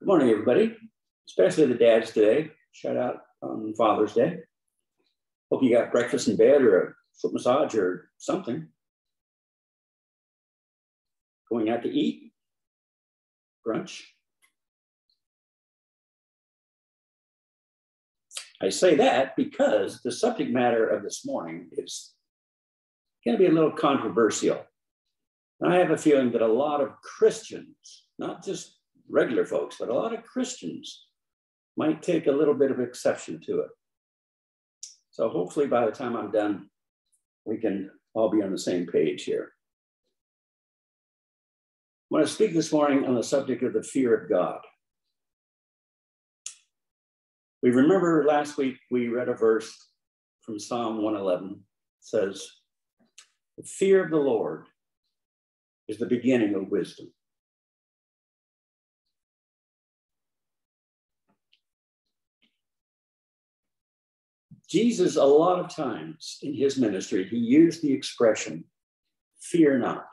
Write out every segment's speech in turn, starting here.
Good morning, everybody, especially the dads today. Shout out on Father's Day. Hope you got breakfast in bed or a foot massage or something. Going out to eat, brunch. I say that because the subject matter of this morning is going to be a little controversial. And I have a feeling that a lot of Christians, not just regular folks, but a lot of Christians might take a little bit of exception to it. So hopefully by the time I'm done, we can all be on the same page here. I want to speak this morning on the subject of the fear of God. We remember last week we read a verse from Psalm 111. It says, "The fear of the Lord is the beginning of wisdom." Jesus, a lot of times in his ministry, he used the expression, fear not,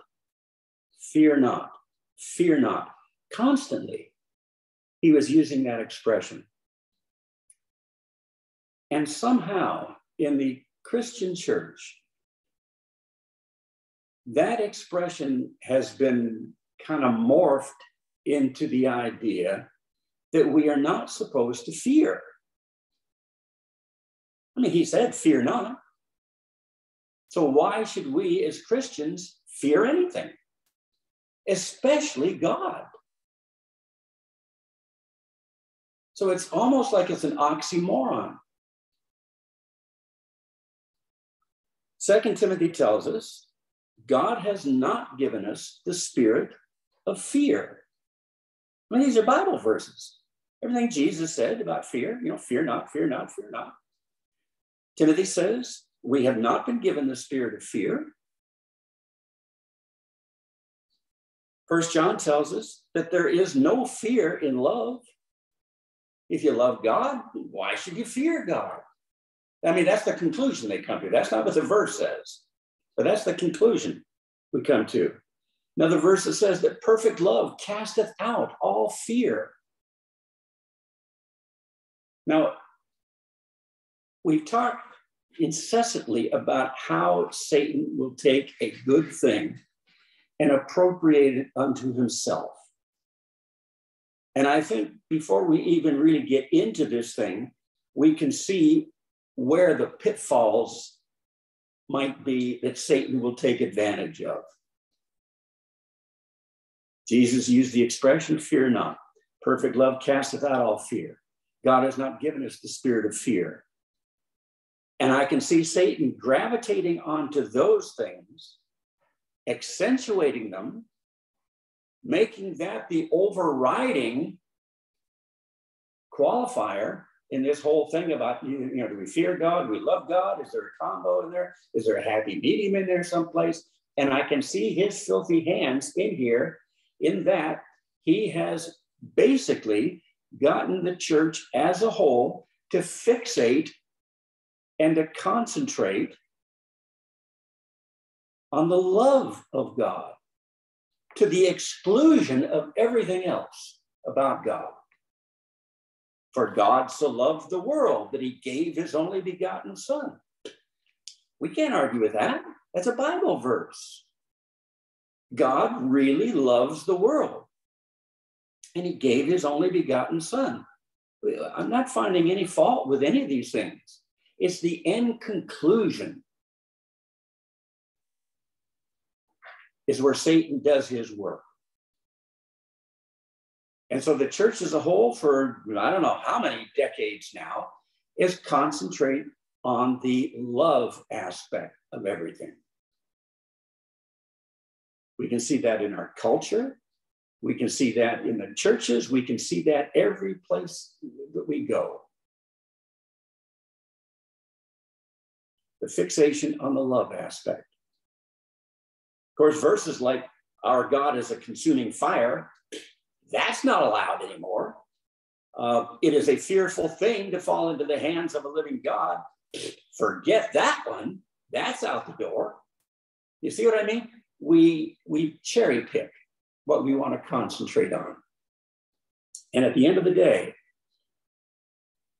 fear not, fear not. Constantly, he was using that expression. And somehow in the Christian church, that expression has been kind of morphed into the idea that we are not supposed to fear. I mean, he said, fear not. So why should we as Christians fear anything, especially God? So it's almost like it's an oxymoron. 2 Timothy tells us, God has not given us the spirit of fear. I mean, these are Bible verses. Everything Jesus said about fear, fear not, fear not, fear not. Timothy says, we have not been given the spirit of fear. 1 John tells us that there is no fear in love. If you love God, why should you fear God? I mean, that's the conclusion they come to. That's not what the verse says, but that's the conclusion we come to. Another verse that says that perfect love casteth out all fear. Now, we've talked incessantly about how Satan will take a good thing and appropriate it unto himself. And I think before we even really get into this thing, we can see where the pitfalls might be that Satan will take advantage of. Jesus used the expression, fear not. Perfect love casteth out all fear. God has not given us the spirit of fear. And I can see Satan gravitating onto those things, accentuating them, making that the overriding qualifier in this whole thing about, do we fear God? Do we love God? Is there a combo in there? Is there a happy medium in there someplace? And I can see his filthy hands in here, in that he has basically gotten the church as a whole to fixate and to concentrate on the love of God to the exclusion of everything else about God. For God so loved the world that he gave his only begotten son. We can't argue with that. That's a Bible verse. God really loves the world, and he gave his only begotten son. I'm not finding any fault with any of these things. It's the end conclusion is where Satan does his work. And so the church as a whole for, I don't know how many decades now, is concentrate on the love aspect of everything. We can see that in our culture. We can see that in the churches. We can see that every place that we go. The fixation on the love aspect. Of course, verses like, our God is a consuming fire, that's not allowed anymore. It is a fearful thing to fall into the hands of a living God. Forget that one. That's out the door. You see what I mean? We cherry pick what we want to concentrate on. And at the end of the day,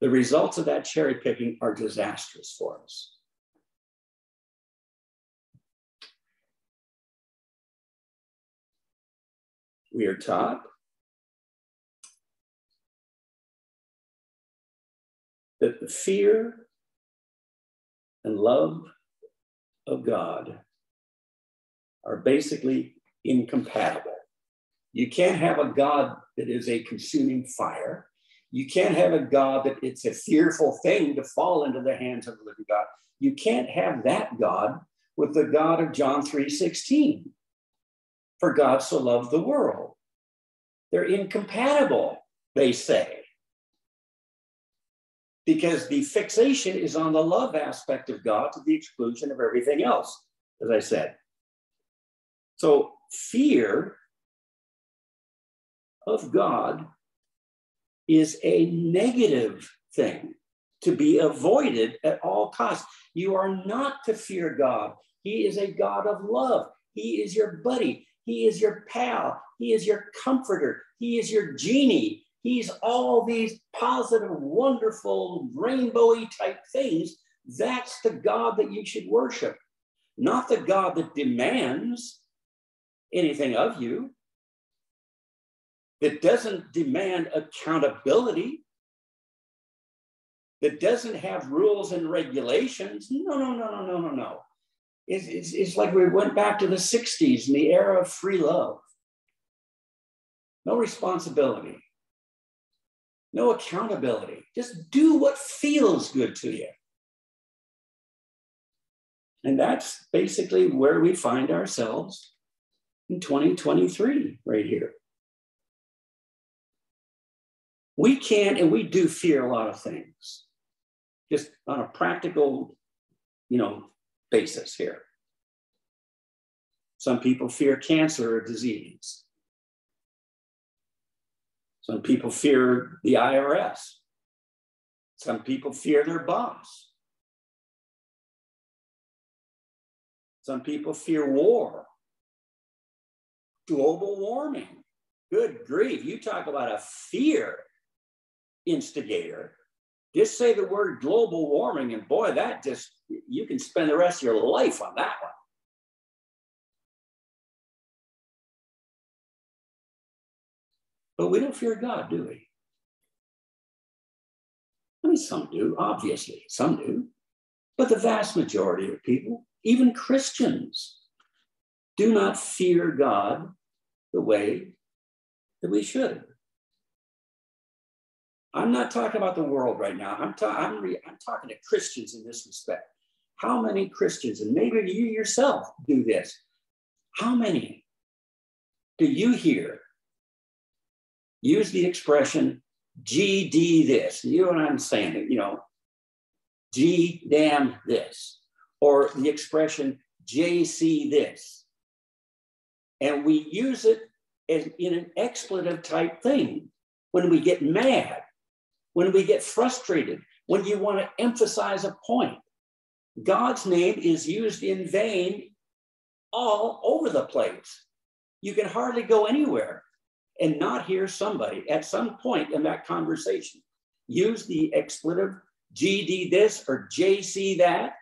the results of that cherry picking are disastrous for us. We are taught that the fear and love of God are basically incompatible. You can't have a God that is a consuming fire. You can't have a God that it's a fearful thing to fall into the hands of the living God. You can't have that God with the God of John 3:16. For God so loved the world. They're incompatible, they say. Because the fixation is on the love aspect of God to the exclusion of everything else, as I said. So fear of God is a negative thing to be avoided at all costs. You are not to fear God. He is a God of love. He is your buddy. He is your pal. He is your comforter. He is your genie. He's all these positive, wonderful, rainbowy type things. That's the God that you should worship, not the God that demands anything of you, that doesn't demand accountability, that doesn't have rules and regulations. No. It's like we went back to the 60s and the era of free love. No responsibility, no accountability. Just do what feels good to you. And that's basically where we find ourselves in 2023, right here. We can and we do fear a lot of things, just on a practical, basis here. Some people fear cancer or disease. Some people fear the IRS. Some people fear their boss. Some people fear war, global warming. Good grief, you talk about a fear instigator. Just say the word global warming, and boy, you can spend the rest of your life on that one. But we don't fear God, do we? I mean, some do, obviously, some do. But the vast majority of people, even Christians, do not fear God the way that we should. I'm not talking about the world right now. I'm talking to Christians in this respect. How many Christians, and maybe you yourself do this, how many do you hear use the expression GD this? You know what I'm saying? G damn this. Or the expression JC this. And we use it in an expletive type thing when we get mad, when we get frustrated, when you want to emphasize a point. God's name is used in vain all over the place. You can hardly go anywhere and not hear somebody at some point in that conversation use the expletive GD this or JC that.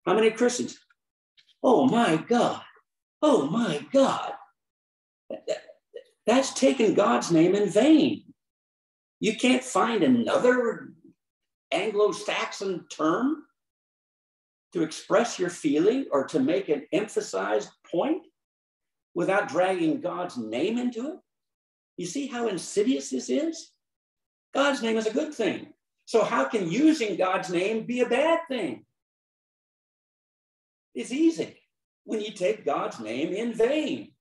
How many Christians? Oh my God. Oh my God. That's taken God's name in vain. You can't find another Anglo-Saxon term to express your feeling or to make an emphasized point without dragging God's name into it. You see how insidious this is? God's name is a good thing. So how can using God's name be a bad thing? It's easy when you take God's name in vain.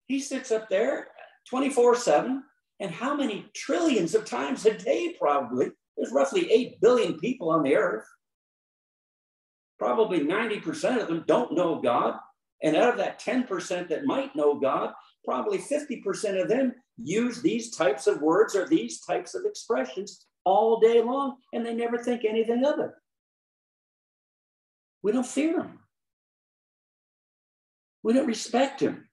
He sits up there 24/7, and how many trillions of times a day probably? There's roughly 8 billion people on the earth. Probably 90% of them don't know God. And out of that 10% that might know God, probably 50% of them use these types of words or these types of expressions all day long, and they never think anything of it. We don't fear him. We don't respect him.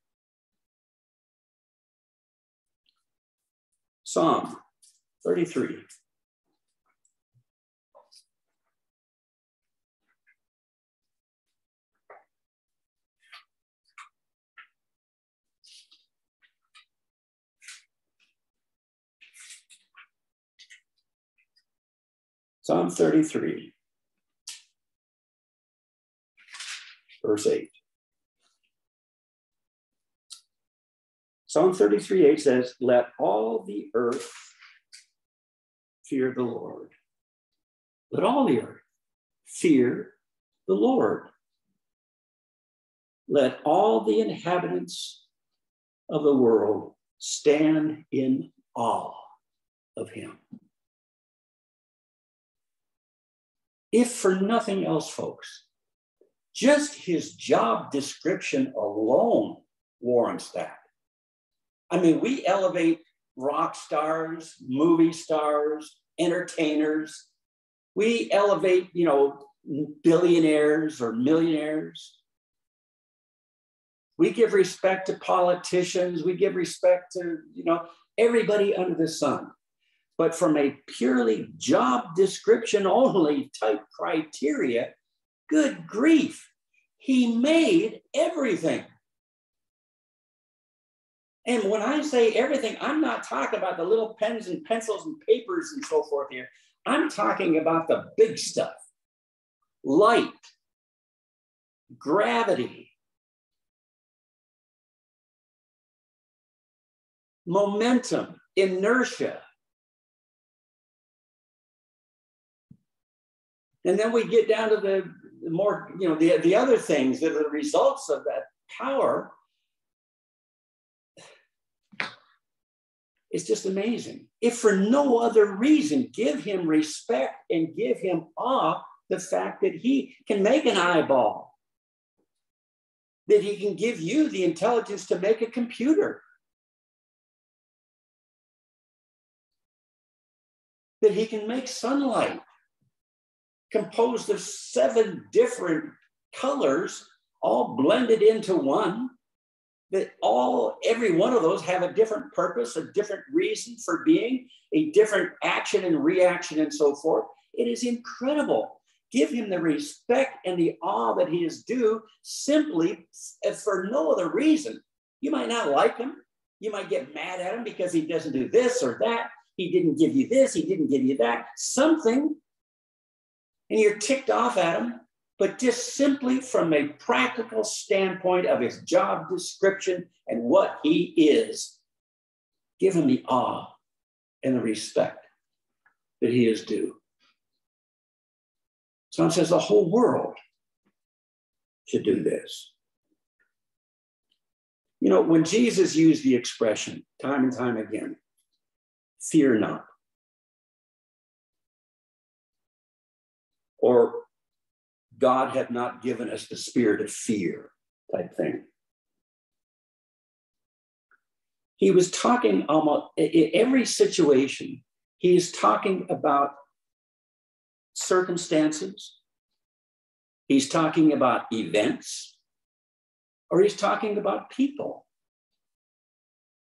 Psalm 33. Psalm 33, verse 8. Psalm 33:8 says, let all the earth fear the Lord. Let all the earth fear the Lord. Let all the inhabitants of the world stand in awe of him. If for nothing else, folks, just his job description alone warrants that. I mean, we elevate rock stars, movie stars, entertainers. We elevate, billionaires or millionaires. We give respect to politicians. We give respect to, everybody under the sun. But from a purely job description only type criteria, good grief, he made everything. And when I say everything, I'm not talking about the little pens and pencils and papers and so forth here. I'm talking about the big stuff. Light, gravity, momentum, inertia. And then we get down to the more, the other things that are the results of that power. It's just amazing. If for no other reason, give him respect and give him awe, the fact that he can make an eyeball, that he can give you the intelligence to make a computer, that he can make sunlight composed of 7 different colors, all blended into one, that every one of those have a different purpose, a different reason for being, a different action and reaction and so forth. It is incredible. Give him the respect and the awe that he is due, simply for no other reason. You might not like him. You might get mad at him because he doesn't do this or that. He didn't give you this. He didn't give you that. Something. And you're ticked off at him, but just simply from a practical standpoint of his job description and what he is, give him the awe and the respect that he is due. Psalm says the whole world should do this. When Jesus used the expression time and time again, fear not, or God had not given us the spirit of fear type thing. He was talking almost in every situation. He is talking about circumstances. He's talking about events, or he's talking about people.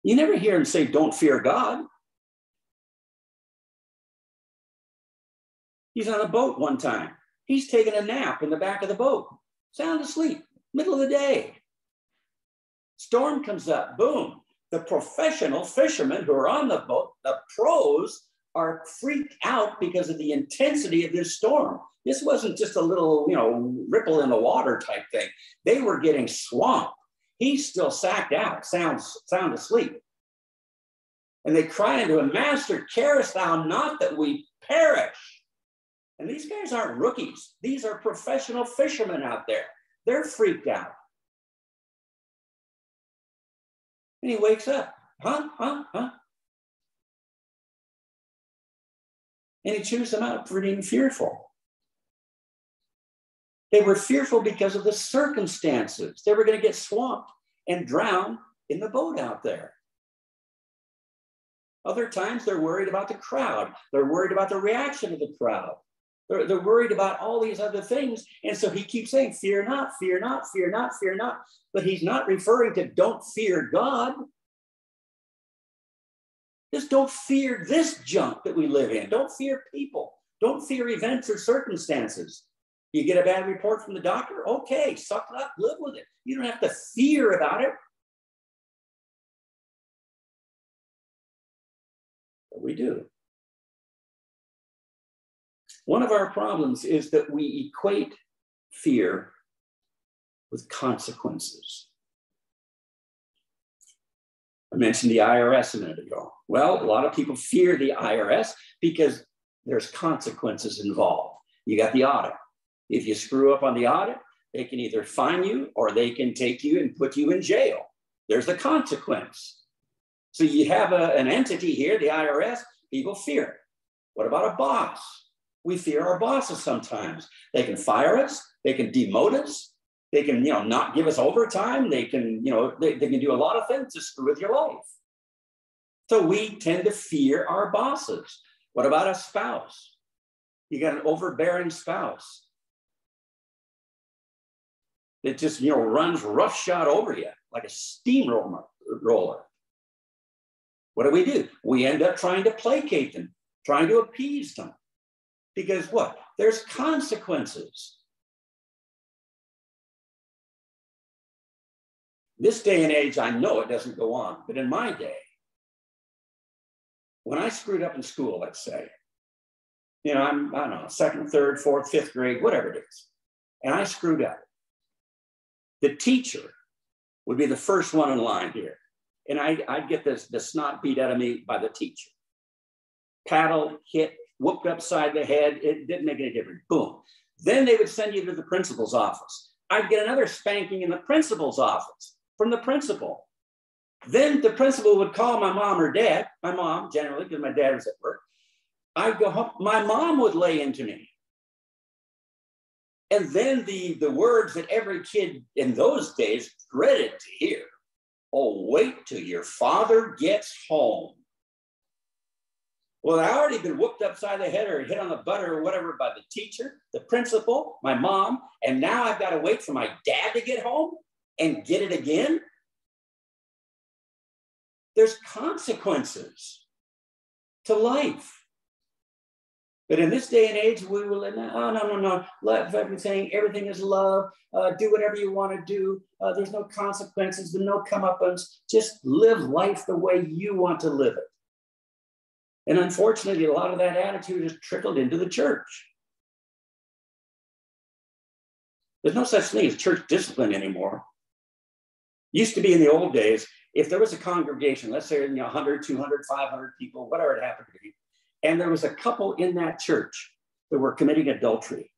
You never hear him say, don't fear God. He's on a boat one time. He's taking a nap in the back of the boat, sound asleep, middle of the day. Storm comes up, boom. The professional fishermen who are on the boat, the pros, are freaked out because of the intensity of this storm. This wasn't just a little, ripple in the water type thing. They were getting swamped. He's still sacked out, sound asleep. And they cry unto him, Master, carest thou not that we perish? And these guys aren't rookies. These are professional fishermen out there. They're freaked out. And he wakes up. Huh? And he chews them out for being fearful. They were fearful because of the circumstances. They were going to get swamped and drown in the boat out there. Other times they're worried about the crowd. They're worried about the reaction of the crowd. They're worried about all these other things. And so he keeps saying, fear not, fear not, fear not, fear not. But he's not referring to don't fear God. Just don't fear this junk that we live in. Don't fear people. Don't fear events or circumstances. You get a bad report from the doctor? Okay, suck it up, live with it. You don't have to fear about it. But we do. One of our problems is that we equate fear with consequences. I mentioned the IRS a minute ago. Well, a lot of people fear the IRS because there's consequences involved. You got the audit. If you screw up on the audit, they can either fine you or they can take you and put you in jail. There's a consequence. So you have an entity here, the IRS, people fear it. What about a boss? We fear our bosses sometimes. They can fire us. They can demote us. They can, not give us overtime. They can, they can do a lot of things to screw with your life. So we tend to fear our bosses. What about a spouse? You got an overbearing spouse that just, runs roughshod over you like a steamroller. What do? We end up trying to placate them, trying to appease them. Because what? There's consequences. This day and age, I know it doesn't go on, but in my day, when I screwed up in school, let's say, I don't know, second, third, fourth, fifth grade, whatever it is, and I screwed up, the teacher would be the first one in line here. And I'd get the snot beat out of me by the teacher. Paddled, hit, whooped upside the head. It didn't make any difference. Boom. Then they would send you to the principal's office. I'd get another spanking in the principal's office from the principal. Then the principal would call my mom or dad, my mom generally, because my dad was at work. I'd go home. My mom would lay into me. And then the words that every kid in those days dreaded to hear. Oh, wait till your father gets home. Well, I already been whooped upside the head or hit on the butt or whatever by the teacher, the principal, my mom, and now I've got to wait for my dad to get home and get it again. There's consequences to life. But in this day and age, we will, no. Love everything. Everything is love. Do whatever you want to do. There's no consequences. There's no comeuppance. Just live life the way you want to live it. And unfortunately, a lot of that attitude has trickled into the church. There's no such thing as church discipline anymore. Used to be in the old days, if there was a congregation, let's say 100, 200, 500 people, whatever it happened to be, and there was a couple in that church that were committing adultery.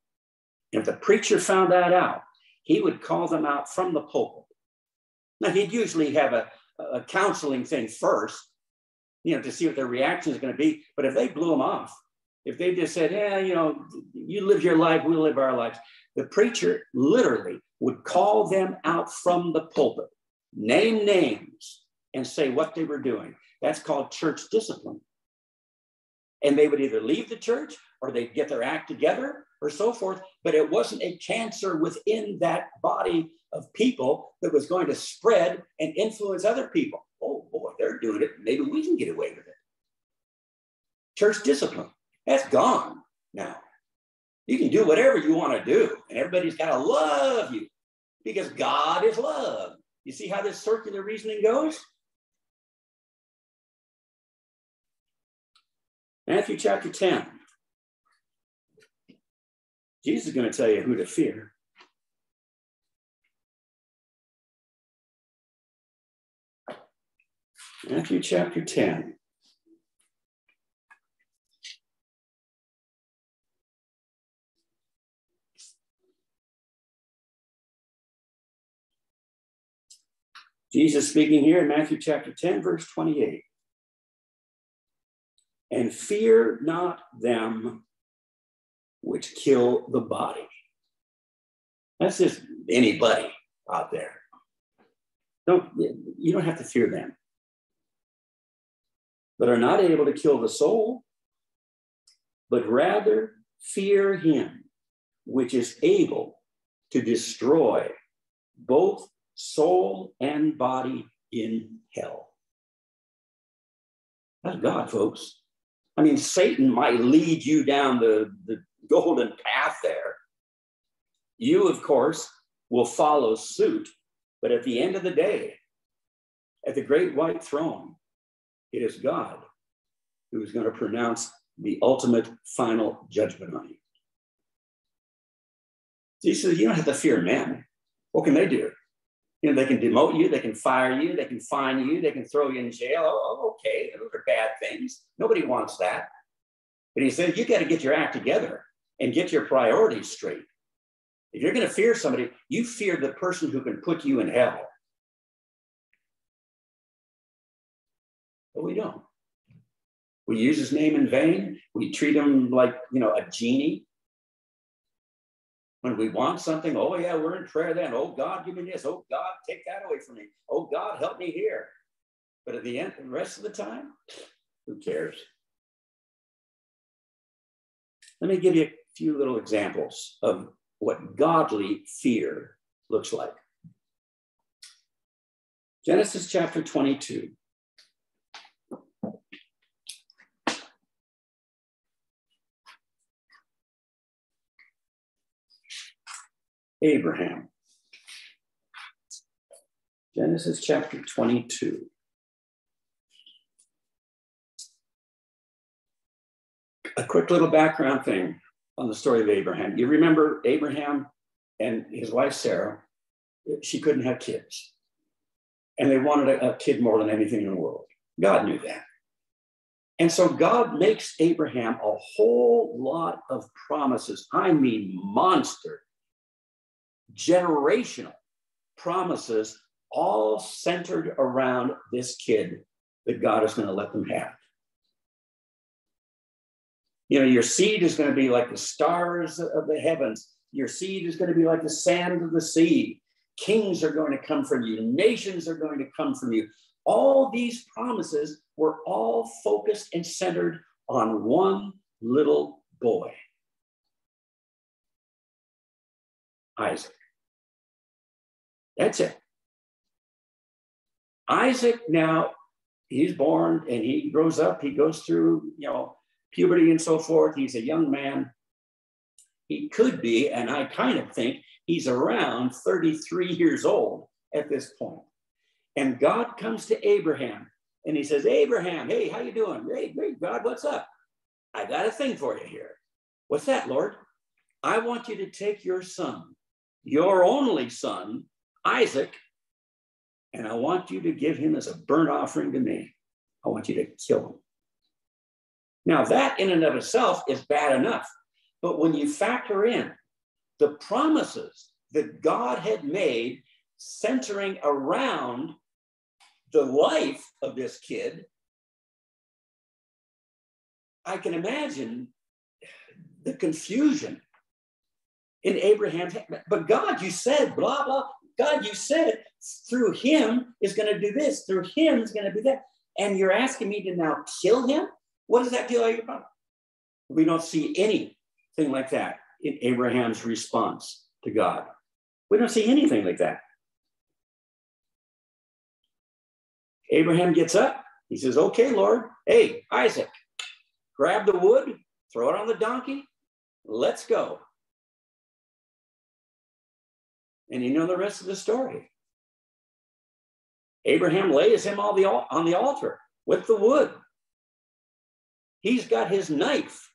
And if the preacher found that out, he would call them out from the pulpit. Now, he'd usually have a counseling thing first, to see what their reaction is going to be. But if they blew them off, if they just said, you live your life, we live our lives, the preacher literally would call them out from the pulpit, name names, and say what they were doing. That's called church discipline. And they would either leave the church or they'd get their act together or so forth. But it wasn't a cancer within that body of people that was going to spread and influence other people. Oh boy, they're doing it. Maybe we can get away with it. Church discipline, that's gone now. You can do whatever you want to do. And everybody's got to love you because God is love. You see how this circular reasoning goes? Matthew chapter 10. Jesus is going to tell you who to fear. Matthew chapter 10. Jesus speaking here in Matthew chapter 10, verse 28. And fear not them which kill the body. That's just anybody out there. You don't have to fear them. But are not able to kill the soul, but rather fear him which is able to destroy both soul and body in hell. That's God, folks. I mean, Satan might lead you down the golden path there. You, of course, will follow suit. But at the end of the day, at the great white throne, it is God who is going to pronounce the ultimate final judgment on you. He says, you don't have to fear men. What can they do? You know, they can demote you, they can fire you, they can fine you, they can throw you in jail. Oh, okay, those are bad things. Nobody wants that. But he says, you got to get your act together and get your priorities straight. If you're going to fear somebody, you fear the person who can put you in hell. But we don't. We use his name in vain. We treat him like, you know, a genie. When we want something, oh yeah, we're in prayer then. Oh God, give me this. Oh God, take that away from me. Oh God, help me here. But at the end, the rest of the time, who cares? Let me give you a few little examples of what godly fear looks like. Genesis chapter 22. Abraham. Genesis chapter 22. A quick little background thing on the story of Abraham. You remember Abraham and his wife Sarah, she couldn't have kids. And they wanted a kid more than anything in the world. God knew that. And so God makes Abraham a whole lot of promises. I mean, monster, generational promises, all centered around this kid that God is going to let them have. You know, your seed is going to be like the stars of the heavens. Your seed is going to be like the sand of the sea. Kings are going to come from you. Nations are going to come from you. All these promises were all focused and centered on one little boy, Isaac. That's it. Isaac, now he's born and he grows up. He goes through, you know, puberty and so forth. He's a young man. He could be, and I kind of think he's around 33 years old at this point. And God comes to Abraham and he says, Abraham, hey, how you doing? Hey, great, God, what's up? I got a thing for you here. What's that, Lord? I want you to take your son, your only son, Isaac, and I want you to give him as a burnt offering to me. I want you to kill him. Now, that in and of itself is bad enough. But when you factor in the promises that God had made centering around the life of this kid, I can imagine the confusion in Abraham's head. But God, you said, blah, blah. God, you said through him is going to do this. Through him is going to do that. And you're asking me to now kill him? What does that deal about? We don't see anything like that in Abraham's response to God. We don't see anything like that. Abraham gets up. He says, okay, Lord. Hey, Isaac, grab the wood, throw it on the donkey. Let's go. And you know the rest of the story. Abraham lays him on the altar with the wood. He's got his knife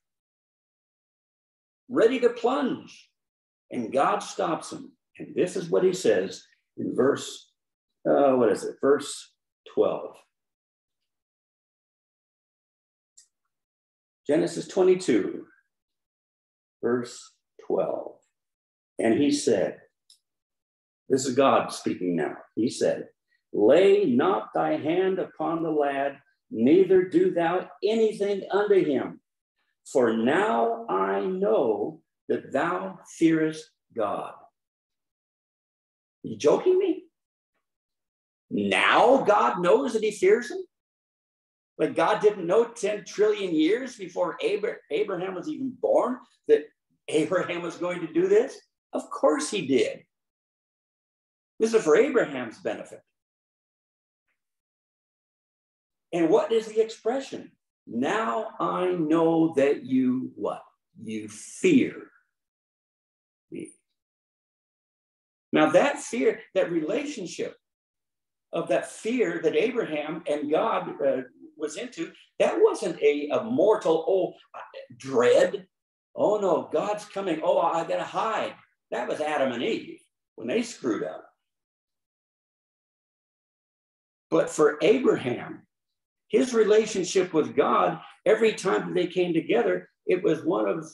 ready to plunge, and God stops him. And this is what he says in verse 12. Genesis 22, verse 12. And he said, this is God speaking now. He said, lay not thy hand upon the lad, neither do thou anything unto him. For now I know that thou fearest God. Are you joking me? Now God knows that he fears him? Like God didn't know 10 trillion years before Abraham was even born that Abraham was going to do this? Of course he did. This is for Abraham's benefit. And what is the expression? Now I know that you what? You fear me. Now that fear, that relationship of that fear that Abraham and God was into, that wasn't a mortal, dread. Oh no, God's coming. Oh, I gotta hide. That was Adam and Eve when they screwed up. But for Abraham, his relationship with God, every time that they came together, it was one of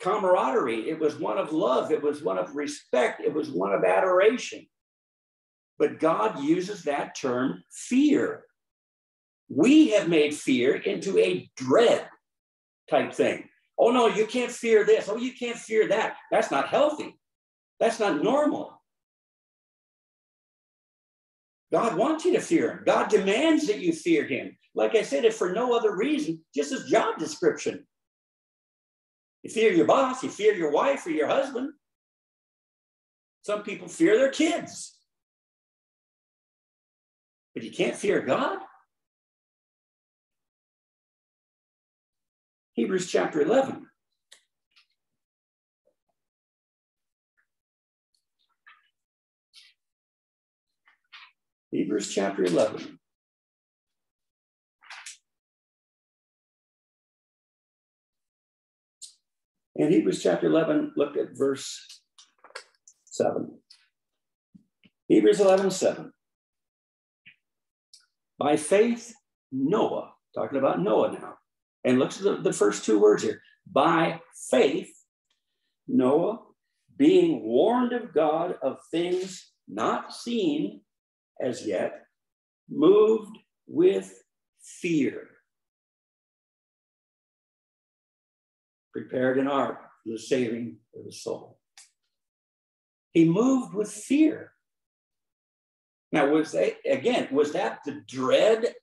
camaraderie. It was one of love. It was one of respect. It was one of adoration. But God uses that term fear. We have made fear into a dread type thing. Oh no, you can't fear this. Oh, you can't fear that. That's not healthy. That's not normal. God wants you to fear him. God demands that you fear him. Like I said, if for no other reason, just as job description. You fear your boss, you fear your wife or your husband. Some people fear their kids. But you can't fear God? Hebrews chapter 11. Hebrews chapter 11. In Hebrews chapter 11, look at verse 7. Hebrews 11:7. By faith, Noah, talking about Noah now. And look at the first two words here. By faith, Noah, being warned of God of things not seen as yet, moved with fear, prepared an ark for the saving of the soul. He moved with fear. Now, was that the dread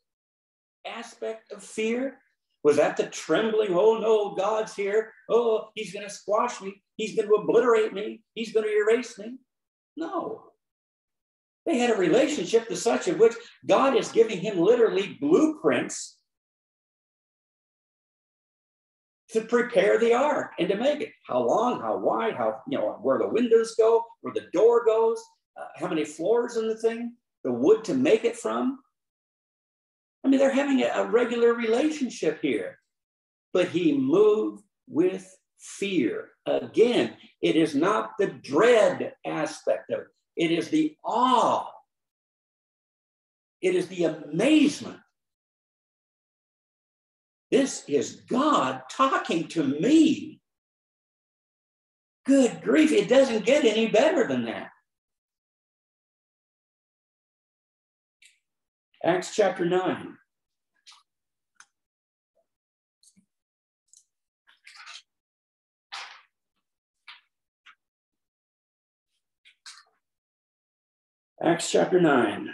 aspect of fear? Was that the trembling? Oh no, God's here. Oh, he's going to squash me. He's going to obliterate me. He's going to erase me. No. They had a relationship to such of which God is giving him literally blueprints to prepare the ark and to make it. How long, how wide, where the windows go, where the door goes, how many floors in the thing, the wood to make it from. I mean, they're having a regular relationship here. But he moved with fear. Again, it is not the dread aspect of it. It is the awe. It is the amazement. This is God talking to me. Good grief, it doesn't get any better than that. Acts chapter 9. Acts chapter 9,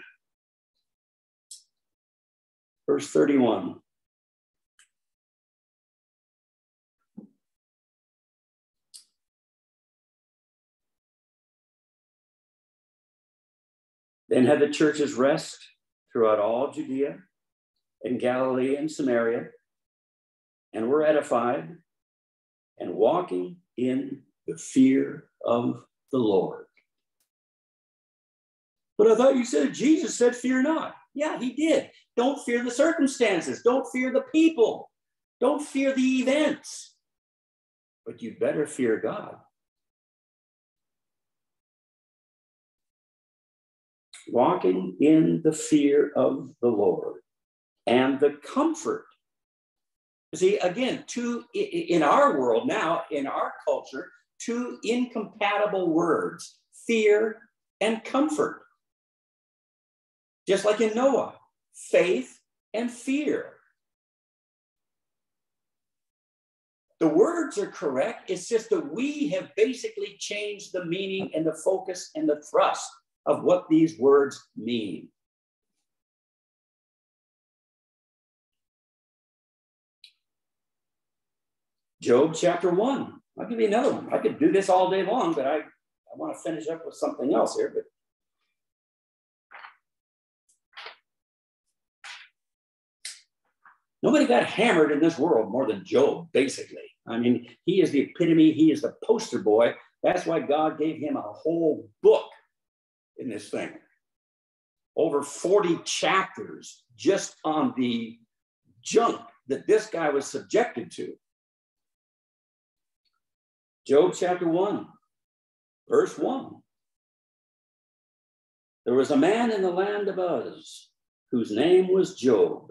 verse 31. Then had the churches rest throughout all Judea and Galilee and Samaria, and were edified and walking in the fear of the Lord. But I thought you said Jesus said, fear not. Yeah, he did. Don't fear the circumstances. Don't fear the people. Don't fear the events. But you better fear God. Walking in the fear of the Lord and the comfort. See, again, in our world now, in our culture, two incompatible words, fear and comfort. Just like in Noah, faith and fear. The words are correct. It's just that we have basically changed the meaning and the focus and the thrust of what these words mean. Job chapter 1. I'll give you another one. I could do this all day long, but I want to finish up with something else here. But Nobody got hammered in this world more than Job, basically. I mean, he is the epitome. He is the poster boy. That's why God gave him a whole book in this thing. Over 40 chapters just on the junk that this guy was subjected to. Job chapter 1, verse 1. There was a man in the land of Uz whose name was Job.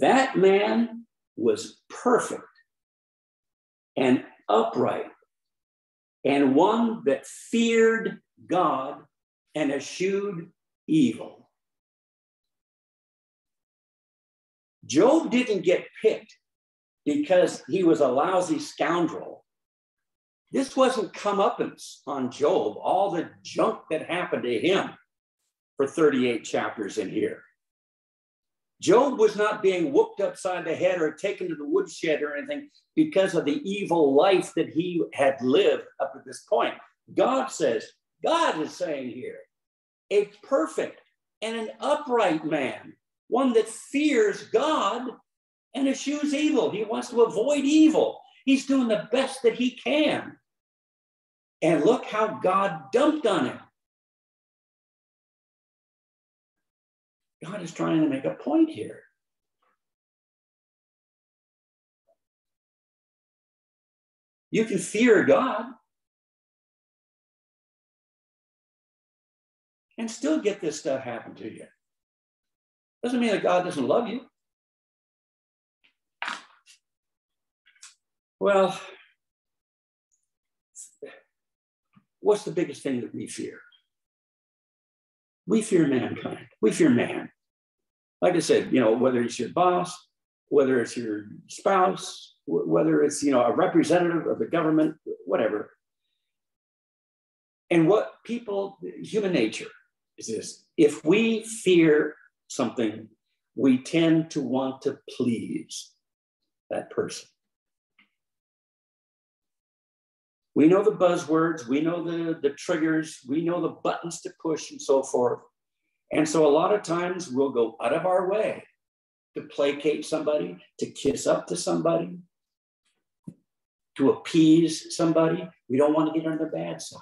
That man was perfect and upright and one that feared God and eschewed evil. Job didn't get picked because he was a lousy scoundrel. This wasn't comeuppance on Job, all the junk that happened to him for 38 chapters in here. Job was not being whooped upside the head or taken to the woodshed or anything because of the evil life that he had lived up to this point. God is saying here, a perfect and an upright man, one that fears God and eschews evil. He wants to avoid evil. He's doing the best that he can. And look how God dumped on him. God is trying to make a point here. You can fear God and still get this stuff happen to you. Doesn't mean that God doesn't love you. Well, what's the biggest thing that we fear? We fear mankind. We fear man. Like I said, whether it's your boss, whether it's your spouse, whether it's, a representative of the government, whatever. And what human nature is this: if we fear something, we tend to want to please that person. We know the buzzwords, we know the triggers, we know the buttons to push and so forth. And so a lot of times we'll go out of our way to placate somebody, to kiss up to somebody, to appease somebody. We don't want to get on the bad side.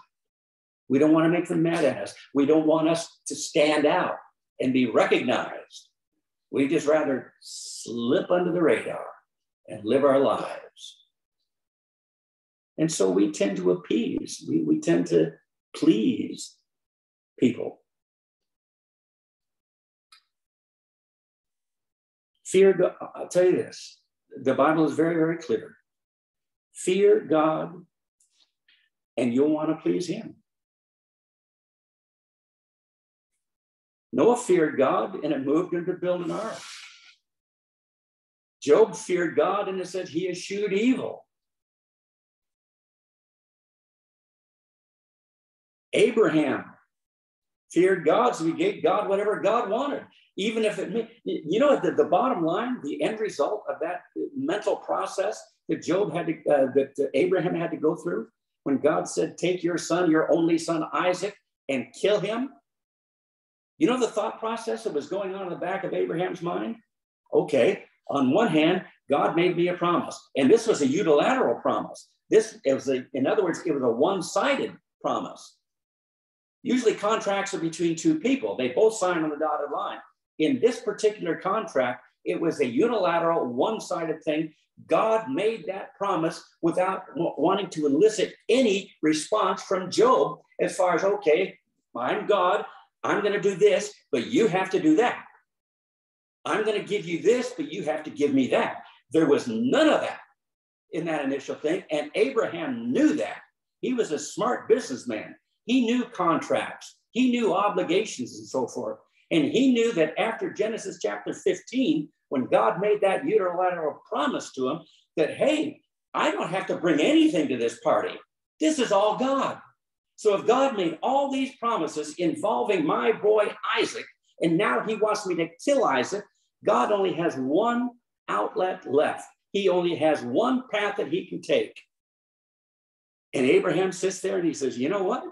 We don't want to make them mad at us. We don't want us to stand out and be recognized. We just rather slip under the radar and live our lives. And so we tend to appease. We tend to please people. Fear God. I'll tell you this. The Bible is very, very clear. Fear God, and you'll want to please him. Noah feared God, and it moved him to build an ark. Job feared God, and it said he eschewed evil. Abraham feared God, so he gave God whatever God wanted, even if it meant, the bottom line, the end result of that mental process that that Abraham had to go through when God said, take your son, your only son, Isaac, and kill him. You know the thought process that was going on in the back of Abraham's mind? Okay, on one hand, God made me a promise, and this was a unilateral promise. In other words, it was a one-sided promise. Usually contracts are between two people. They both sign on the dotted line. In this particular contract, it was a unilateral, one-sided thing. God made that promise without wanting to elicit any response from Job as far as, okay, I'm God, I'm going to do this, but you have to do that. I'm going to give you this, but you have to give me that. There was none of that in that initial thing, and Abraham knew that. He was a smart businessman. He knew contracts. He knew obligations and so forth. And he knew that after Genesis chapter 15, when God made that unilateral promise to him, that, hey, I don't have to bring anything to this party. This is all God. So if God made all these promises involving my boy Isaac, and now he wants me to kill Isaac, God only has one outlet left. He only has one path that he can take. And Abraham sits there and he says, you know what?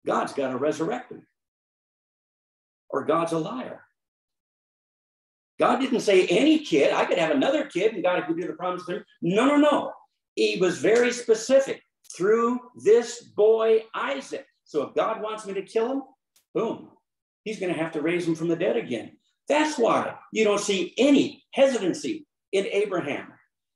God's got to resurrect him. Or God's a liar. God didn't say any kid. I could have another kid and God could do the promised thing. No, no, no. He was very specific through this boy, Isaac. So if God wants me to kill him, boom, he's going to have to raise him from the dead again. That's why you don't see any hesitancy in Abraham.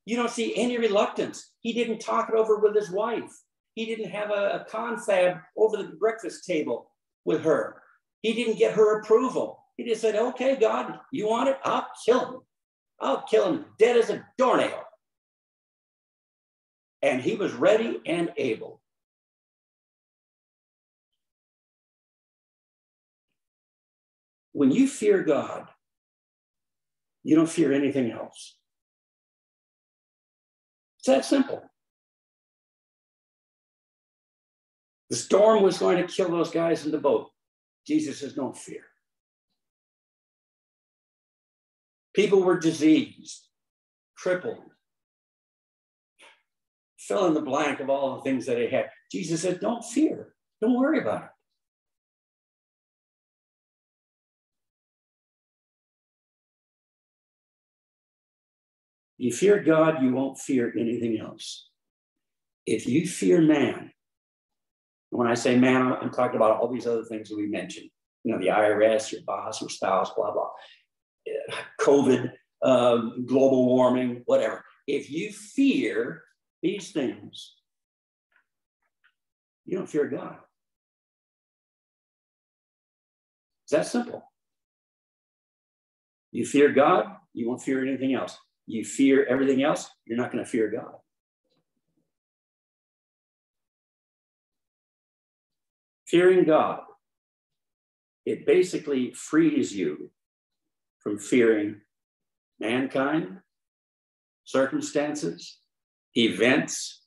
You don't see any reluctance. He didn't talk it over with his wife. He didn't have a confab over the breakfast table with her. He didn't get her approval. He just said, okay, God, you want it? I'll kill him. I'll kill him dead as a doornail. And he was ready and able. When you fear God, you don't fear anything else. It's that simple. The storm was going to kill those guys in the boat. Jesus says, don't fear. People were diseased, crippled, fill in the blank of all the things that they had. Jesus said, don't fear. Don't worry about it. You fear God, you won't fear anything else. If you fear man, when I say man, I'm talking about all these other things that we mentioned. You know, the IRS, your boss, your spouse, blah, blah. COVID, global warming, whatever. If you fear these things, you don't fear God. It's that simple. You fear God, you won't fear anything else. You fear everything else, you're not going to fear God. Fearing God, it basically frees you from fearing mankind, circumstances, events,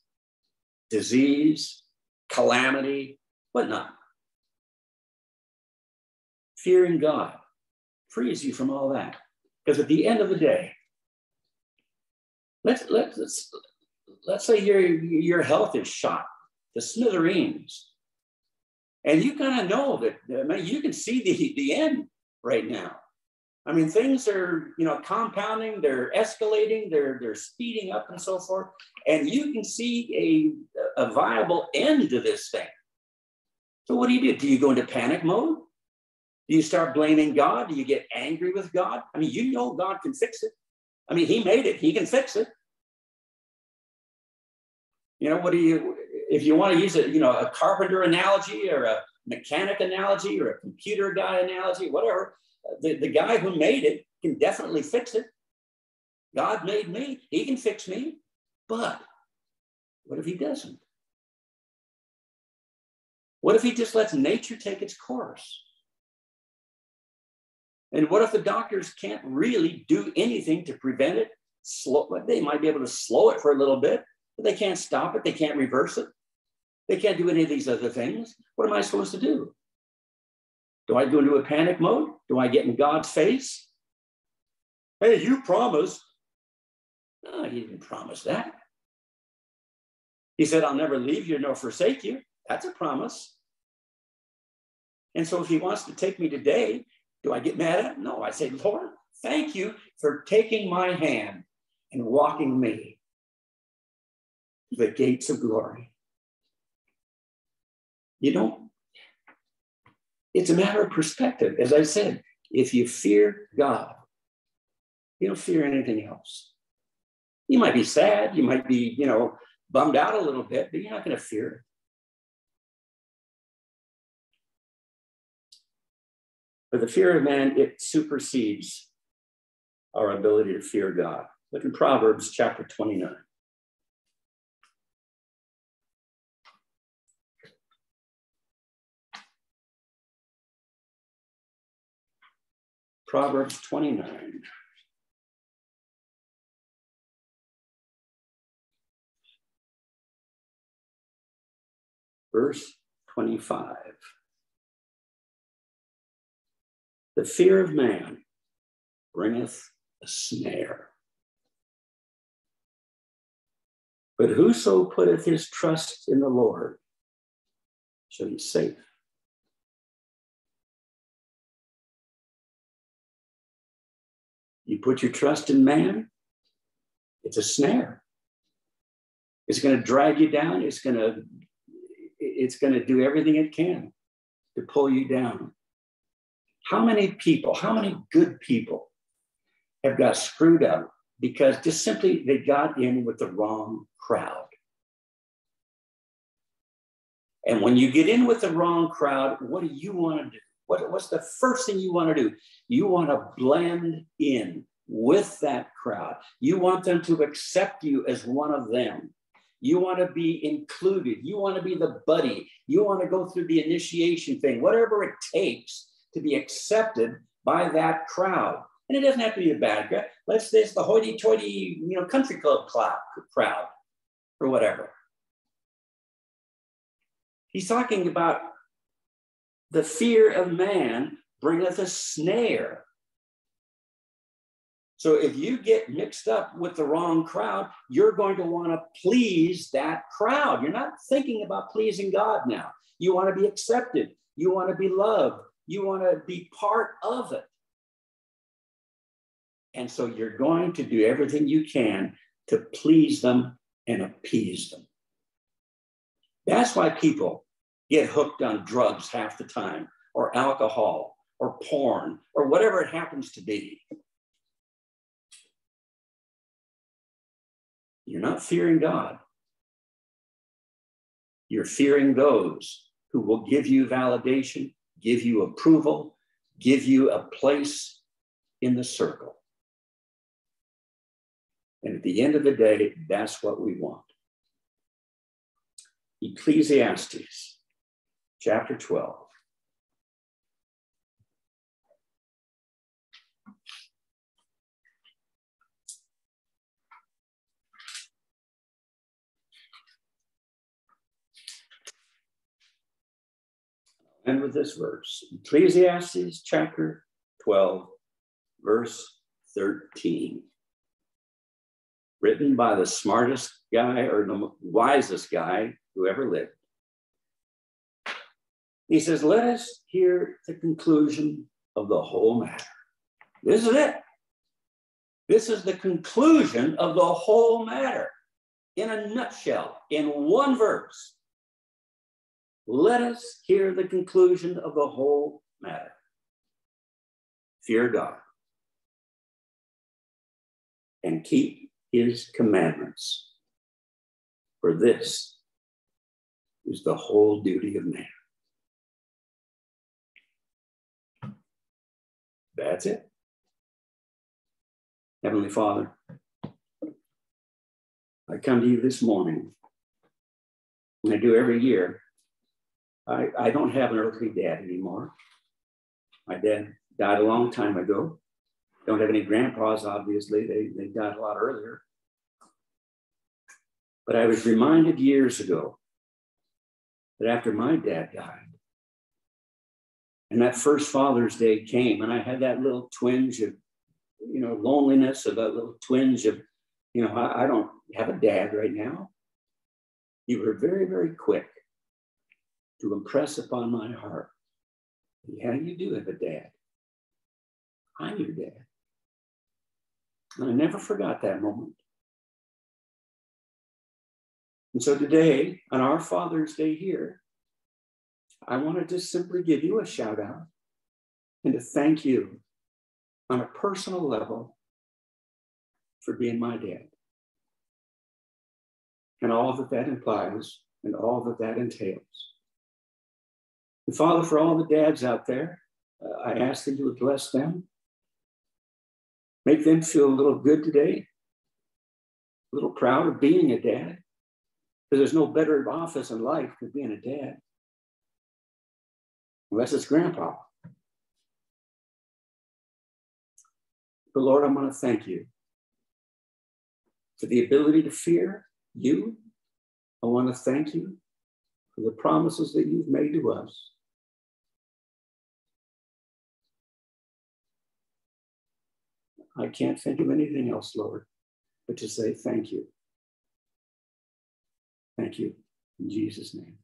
disease, calamity, whatnot. Fearing God frees you from all that. Because at the end of the day, let's say your health is shot to smithereens. And you kind of know that, I mean, you can see the end right now. I mean, things are, compounding, they're escalating, they're speeding up and so forth. And you can see a viable end to this thing. So what do? Do you go into panic mode? Do you start blaming God? Do you get angry with God? I mean, you know God can fix it. I mean, he made it, he can fix it. If you want to use a carpenter analogy or a mechanic analogy or a computer guy analogy, whatever, the guy who made it can definitely fix it. God made me, he can fix me. But what if he doesn't? What if he just lets nature take its course? And what if the doctors can't really do anything to prevent it? They might be able to slow it for a little bit, but they can't stop it. They can't reverse it. They can't do any of these other things. What am I supposed to do? Do I go into a panic mode? Do I get in God's face? Hey, you promised. No, he didn't promise that. He said, I'll never leave you nor forsake you. That's a promise. And so if he wants to take me today, do I get mad at him? No, I say, Lord, thank you for taking my hand and walking me to the gates of glory. It's a matter of perspective. As I said, if you fear God, you don't fear anything else. You might be sad, you might be, bummed out a little bit, but you're not going to fear it. But the fear of man, it supersedes our ability to fear God. Look in Proverbs chapter 29. Proverbs 29. Verse 25. The fear of man bringeth a snare. But whoso putteth his trust in the Lord shall be safe. You put your trust in man, it's a snare. It's going to drag you down. It's going to do everything it can to pull you down. How many people, how many good people have got screwed up because just simply they got in with the wrong crowd? And when you get in with the wrong crowd, what do you want to do? What's the first thing you want to do? You want to blend in with that crowd. You want them to accept you as one of them. You want to be included. You want to be the buddy. You want to go through the initiation thing, whatever it takes to be accepted by that crowd. And it doesn't have to be a bad guy. Let's say it's the hoity-toity, country club crowd or whatever. He's talking about the fear of man bringeth a snare. So if you get mixed up with the wrong crowd, you're going to want to please that crowd. You're not thinking about pleasing God now. You want to be accepted. You want to be loved. You want to be part of it. And so you're going to do everything you can to please them and appease them. That's why people get hooked on drugs half the time, or alcohol, or porn, or whatever it happens to be. You're not fearing God. You're fearing those who will give you validation, give you approval, give you a place in the circle. And at the end of the day, that's what we want. Ecclesiastes, chapter 12. And with this verse, Ecclesiastes chapter 12, verse 13. Written by the smartest guy or the wisest guy who ever lived. He says, let us hear the conclusion of the whole matter. This is it. This is the conclusion of the whole matter. In a nutshell, in one verse. Let us hear the conclusion of the whole matter. Fear God and keep his commandments, for this is the whole duty of man. That's it. Heavenly Father, I come to you this morning, and I do every year. I don't have an earthly dad anymore. My dad died a long time ago. Don't have any grandpas, obviously. They died a lot earlier. But I was reminded years ago that after my dad died, and that first Father's Day came, and I had that little twinge of, loneliness, of that little twinge of, I don't have a dad right now. You were very, very quick to impress upon my heart, yeah, you do have a dad. I'm your dad. And I never forgot that moment. And so today, on our Father's Day here, I want to just simply give you a shout out and to thank you on a personal level for being my dad. And all that that implies and all that that entails. And Father, for all the dads out there, I ask that you would bless them. Make them feel a little good today, a little proud of being a dad, because there's no better office in life than being a dad, unless it's grandpa. But Lord, I want to thank you for the ability to fear you. I want to thank you for the promises that you've made to us. I can't think of anything else, Lord, but to say thank you. Thank you in Jesus' name.